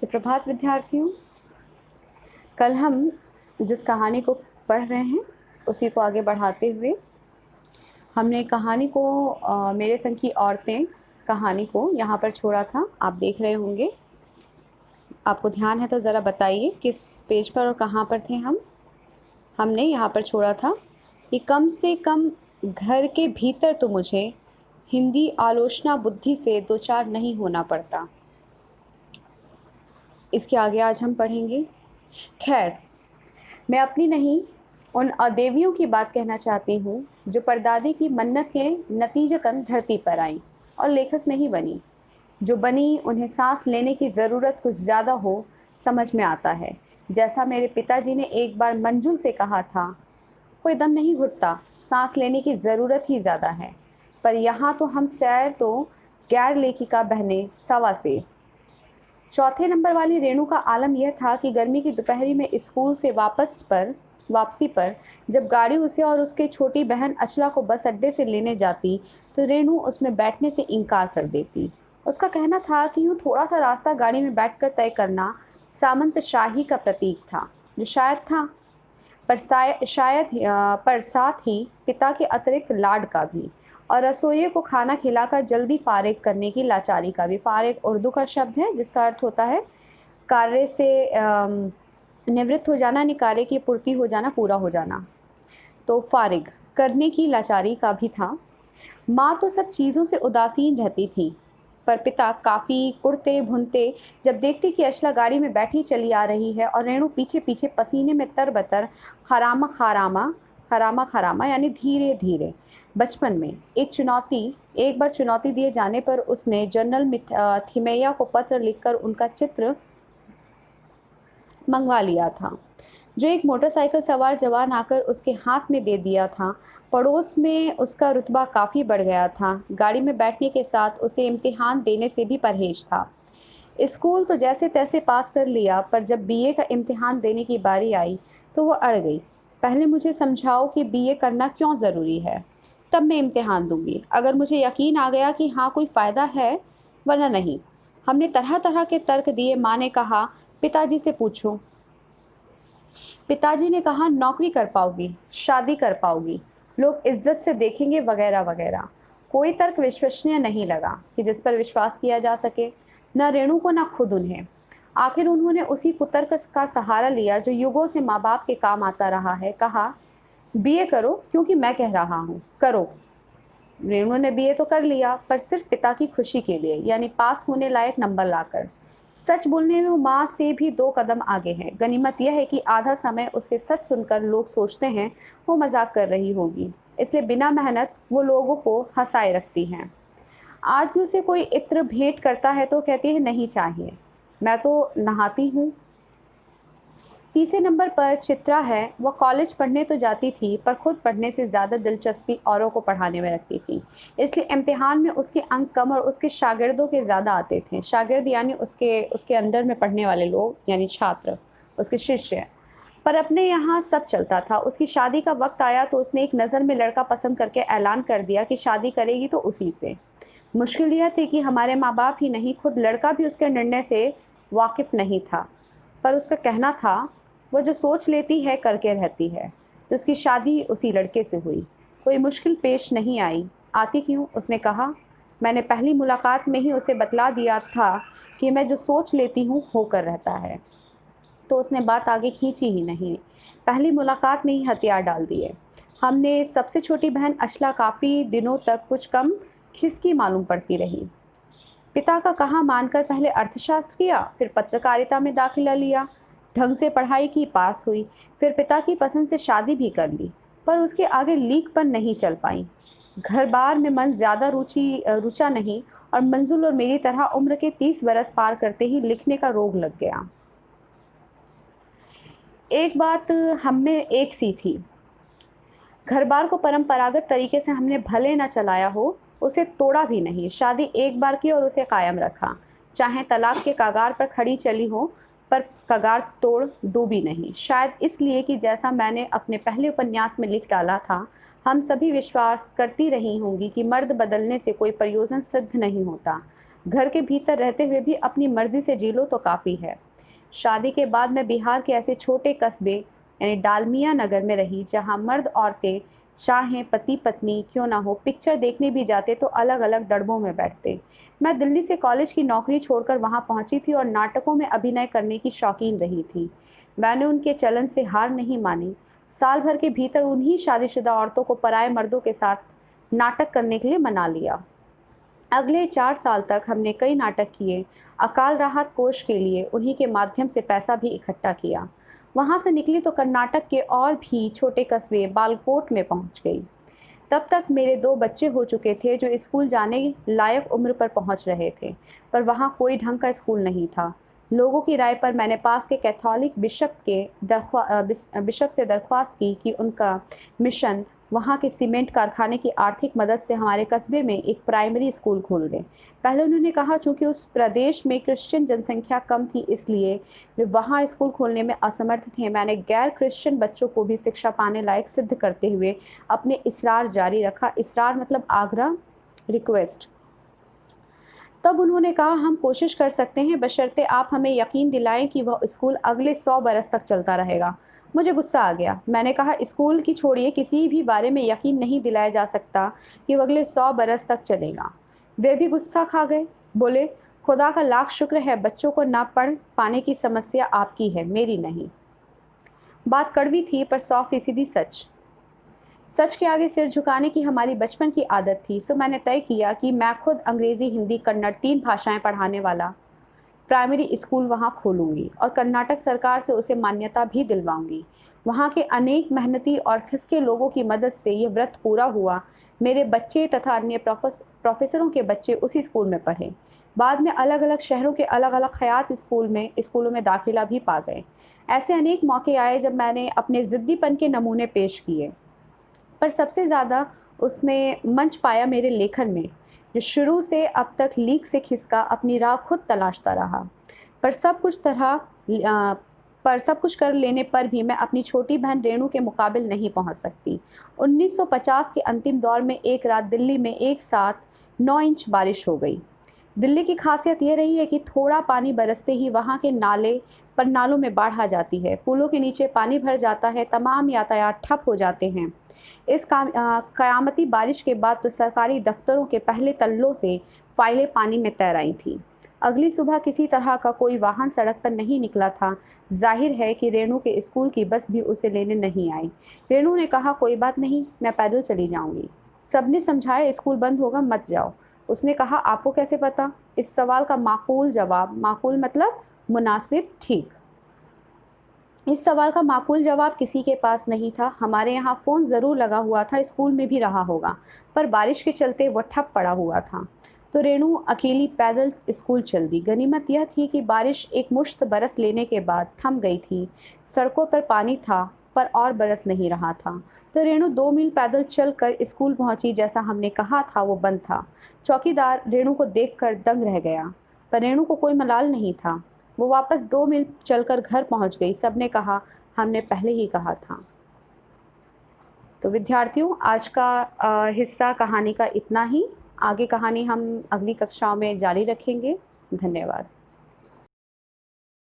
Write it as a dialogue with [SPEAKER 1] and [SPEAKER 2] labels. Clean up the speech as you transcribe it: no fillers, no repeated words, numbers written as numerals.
[SPEAKER 1] सुप्रभात विद्यार्थियों। कल हम जिस कहानी को पढ़ रहे हैं उसी को आगे बढ़ाते हुए हमने कहानी को मेरे संग की औरतें कहानी को यहाँ पर छोड़ा था। आप देख रहे होंगे, आपको ध्यान है तो ज़रा बताइए किस पेज पर और कहाँ पर थे हम। हमने यहाँ पर छोड़ा था कि कम से कम घर के भीतर तो मुझे हिंदी आलोचना बुद्धि से दो चार नहीं होना पड़ता। इसके आगे आज हम पढ़ेंगे। खैर, मैं अपनी नहीं उन अदेवियों की बात कहना चाहती हूँ जो परदादे की मन्नत के नतीजतन धरती पर आई और लेखक नहीं बनी। जो बनी उन्हें सांस लेने की ज़रूरत कुछ ज़्यादा हो समझ में आता है। जैसा मेरे पिताजी ने एक बार मंजुल से कहा था, कोई दम नहीं घुटता, सांस लेने की ज़रूरत ही ज़्यादा है। पर यहाँ तो हम सैर तो गैर लेखिका बहने सवा से। चौथे नंबर वाली रेणु का आलम यह था कि गर्मी की दोपहरी में स्कूल से वापसी पर जब गाड़ी उसे और उसके छोटी बहन अचला को बस अड्डे से लेने जाती तो रेणु उसमें बैठने से इनकार कर देती। उसका कहना था कि यूँ थोड़ा सा रास्ता गाड़ी में बैठकर तय करना सामंत शाही का प्रतीक था, जो शायद था, पर साथ ही पिता के अतिरिक्त लाड का भी, और रसोइये को खाना खिलाकर जल्दी फारिग करने की लाचारी का भी। फारिग उर्दू का शब्द है जिसका अर्थ होता है कार्य से निवृत्त हो जाना, यानी कार्य की पूर्ति हो जाना, पूरा हो जाना। तो फारिग करने की लाचारी का भी था। माँ तो सब चीज़ों से उदासीन रहती थी, पर पिता काफ़ी कुड़ते भुनते जब देखती कि अशला गाड़ी में बैठी चली आ रही है और रेणु पीछे पीछे पसीने में तरबतर खरामा खरामा खरामा यानी धीरे धीरे। बचपन में एक बार चुनौती दिए जाने पर उसने जनरल थिमैया को पत्र लिखकर उनका चित्र मंगवा लिया था, जो एक मोटरसाइकिल सवार जवान आकर उसके हाथ में दे दिया था। पड़ोस में उसका रुतबा काफ़ी बढ़ गया था। गाड़ी में बैठने के साथ उसे इम्तिहान देने से भी परहेज था। स्कूल तो जैसे तैसे पास कर लिया, पर जब बीए का इम्तिहान देने की बारी आई तो वो अड़ गई। पहले मुझे समझाओ कि बीए करना क्यों ज़रूरी है, तब मैं इम्तिहान दूंगी। अगर मुझे यकीन आ गया कि हाँ कोई फ़ायदा है, वरना नहीं। हमने तरह तरह के तर्क दिए। माँ ने कहा पिताजी से पूछो। पिताजी ने कहा नौकरी कर पाओगी, शादी कर पाओगी, लोग इज्जत से देखेंगे, वगैरह वगैरह। कोई तर्क विश्वसनीय नहीं लगा कि जिस पर विश्वास किया जा सके, न रेणु को न खुद उन्हें। आखिर उन्होंने उसी कुतर्क का सहारा लिया जो युगों से माँ बाप के काम आता रहा है। कहा बीए करो क्योंकि मैं कह रहा हूँ, करो। रेणु ने बीए तो कर लिया, पर सिर्फ पिता की खुशी के लिए, यानी पास होने लायक नंबर लाकर। सच बोलने में वो माँ से भी 2 कदम आगे है। गनीमत यह है कि आधा समय उसके सच सुनकर लोग सोचते हैं वो मजाक कर रही होगी, इसलिए बिना मेहनत वो लोगों को हंसाए रखती हैं। आज भी उसे कोई इत्र भेंट करता है तो कहती है नहीं चाहिए। मैं तो नहाती हूँ। तीसरे नंबर पर चित्रा है। वह कॉलेज पढ़ने तो जाती थी, पर खुद पढ़ने से ज़्यादा दिलचस्पी औरों को पढ़ाने में रखती थी, इसलिए इम्तिहान में उसके अंक कम और उसके शागिर्दों के ज़्यादा आते थे। शागिर्द यानी उसके अंदर में पढ़ने वाले लोग, यानी छात्र, उसके शिष्य। पर अपने यहाँ सब चलता था। उसकी शादी का वक्त आया तो उसने एक नज़र में लड़का पसंद करके ऐलान कर दिया कि शादी करेगी तो उसी से। मुश्किल यह थी कि हमारे माँ बाप ही नहीं, खुद लड़का भी उसके निर्णय से वाकिफ़ नहीं था, पर उसका कहना था वो जो सोच लेती है करके रहती है। तो उसकी शादी उसी लड़के से हुई। कोई मुश्किल पेश नहीं आई। आती क्यों? उसने कहा, मैंने पहली मुलाकात में ही उसे बतला दिया था कि मैं जो सोच लेती हूँ होकर रहता है। तो उसने बात आगे खींची ही नहीं, पहली मुलाकात में ही हथियार डाल दिए। हमने सबसे छोटी बहन अशला काफ़ी दिनों तक कुछ कम खिसकी मालूम पड़ती रही। पिता का कहा मानकर पहले अर्थशास्त्र किया, फिर पत्रकारिता में दाखिला लिया, ढंग से पढ़ाई की, पास हुई, फिर पिता की पसंद से शादी भी कर ली, पर उसके आगे लीक पर नहीं चल पाई। घर बार में मन ज़्यादा रुचा नहीं, और मंजुल और मेरी तरह उम्र के 30 बरस पार करते ही लिखने का रोग लग गया। एक बात हम में एक सी थी, घर बार को परंपरागत तरीके से हमने भले न चलाया हो, उसे तोड़ा भी नहीं। शादी एक बार की और उसे कायम रखा, चाहे तलाक के कगार पर खड़ी चली हो, पर कगार तोड़ डूबी नहीं। शायद इसलिए कि जैसा मैंने अपने पहले उपन्यास में लिख डाला था, हम सभी विश्वास करती रही होंगी कि मर्द बदलने से कोई प्रयोजन सिद्ध नहीं होता। घर के भीतर रहते हुए भी अपनी मर्जी से जी लो तो काफ़ी है। शादी के बाद मैं बिहार के ऐसे छोटे कस्बे यानी डालमिया नगर में रही, जहाँ मर्द औरतें चाहे पति पत्नी क्यों ना हो, पिक्चर देखने भी जाते तो अलग अलग दड़बों में बैठते। मैं दिल्ली से कॉलेज की नौकरी छोड़कर वहाँ पहुँची थी और नाटकों में अभिनय करने की शौकीन रही थी। मैंने उनके चलन से हार नहीं मानी। साल भर के भीतर उन्हीं शादीशुदा औरतों को पराए मर्दों के साथ नाटक करने के लिए मना लिया। अगले 4 साल तक हमने कई नाटक किए। अकाल राहत कोष के लिए उन्हीं के माध्यम से पैसा भी इकट्ठा किया। वहाँ से निकली तो कर्नाटक के और भी छोटे कस्बे बालकोट में पहुँच गई। तब तक मेरे 2 बच्चे हो चुके थे जो स्कूल जाने लायक उम्र पर पहुँच रहे थे, पर वहाँ कोई ढंग का स्कूल नहीं था। लोगों की राय पर मैंने पास के कैथोलिक बिशप से दरख्वास्त की कि उनका मिशन वहाँ के सीमेंट कारखाने की आर्थिक मदद से हमारे कस्बे में एक प्राइमरी स्कूल खोल दें। पहले उन्होंने कहा चूँकि उस प्रदेश में क्रिश्चियन जनसंख्या कम थी, इसलिए वे वहाँ स्कूल खोलने में असमर्थ थे। मैंने गैर क्रिश्चियन बच्चों को भी शिक्षा पाने लायक सिद्ध करते हुए अपने इसरार जारी रखा। इसरार मतलब आग्रह, रिक्वेस्ट। तब उन्होंने कहा हम कोशिश कर सकते हैं, बशर्ते आप हमें यकीन दिलाएं कि वह स्कूल अगले 100 बरस तक चलता रहेगा। मुझे गुस्सा आ गया। मैंने कहा स्कूल की छोड़िए, किसी भी बारे में यकीन नहीं दिलाया जा सकता कि वह अगले 100 बरस तक चलेगा। वे भी गुस्सा खा गए। बोले खुदा का लाख शुक्र है, बच्चों को ना पढ़ पाने की समस्या आपकी है, मेरी नहीं। बात कड़वी थी पर 100% सच। सच के आगे सिर झुकाने की हमारी बचपन की आदत थी, सो मैंने तय किया कि मैं खुद अंग्रेजी, हिंदी, कन्नड़ 3 भाषाएं पढ़ाने वाला प्राइमरी स्कूल वहां खोलूंगी और कर्नाटक सरकार से उसे मान्यता भी दिलवाऊंगी। वहां के अनेक मेहनती और खिसके लोगों की मदद से यह व्रत पूरा हुआ। मेरे बच्चे तथा अन्य प्रोफेसरों के बच्चे उसी स्कूल में पढ़े। बाद में अलग अलग शहरों के अलग अलग खयात स्कूलों में दाखिला भी पा गए। ऐसे अनेक मौके आए जब मैंने अपने ज़िद्दीपन के नमूने पेश किए, पर सबसे ज़्यादा उसने मंच पाया मेरे लेखन में, जो शुरू से अब तक लीक से खिसका अपनी राह खुद तलाशता रहा। पर सब कुछ तरह अ, पर सब कुछ कर लेने पर भी मैं अपनी छोटी बहन रेणु के मुकाबिल नहीं पहुंच सकती। 1950 के अंतिम दौर में एक रात दिल्ली में एक साथ 9 इंच बारिश हो गई। दिल्ली की खासियत यह रही है कि थोड़ा पानी बरसते ही वहाँ के नालों में बाढ़ आ जाती है, पुलों के नीचे पानी भर जाता है, तमाम यातायात ठप हो जाते हैं। कयामती बारिश के बाद तो सरकारी दफ्तरों के पहले तल्लों से फाइलें पानी में तैर आई थीं। अगली सुबह किसी तरह का कोई वाहन सड़क पर नहीं निकला था। जाहिर है कि रेणु के स्कूल की बस भी उसे लेने नहीं आई। रेणु ने कहा कोई बात नहीं, मैं पैदल चली जाऊंगी। सबने समझाया स्कूल बंद होगा, मत जाओ। उसने कहा आपको कैसे पता? इस सवाल का माकूल जवाब, माकूल मतलब मुनासिब, ठीक। इस सवाल का माकूल जवाब किसी के पास नहीं था। हमारे यहाँ फ़ोन ज़रूर लगा हुआ था, स्कूल में भी रहा होगा, पर बारिश के चलते वह ठप पड़ा हुआ था। तो रेणु अकेली पैदल स्कूल चल दी। गनीमत यह थी कि बारिश एक मुश्त बरस लेने के बाद थम गई थी। सड़कों पर पानी था, पर और बरस नहीं रहा था। तो रेणु 2 मील पैदल चल कर स्कूल पहुंची। जैसा हमने कहा था वो बंद था। चौकीदार रेणु को देखकर दंग रह गया, पर रेणु को कोई मलाल नहीं था। वो वापस 2 मील चलकर घर पहुंच गई। सबने कहा हमने पहले ही कहा था। तो विद्यार्थियों, आज का हिस्सा कहानी का इतना ही। आगे कहानी हम अगली कक्षाओं में जारी रखेंगे। धन्यवाद।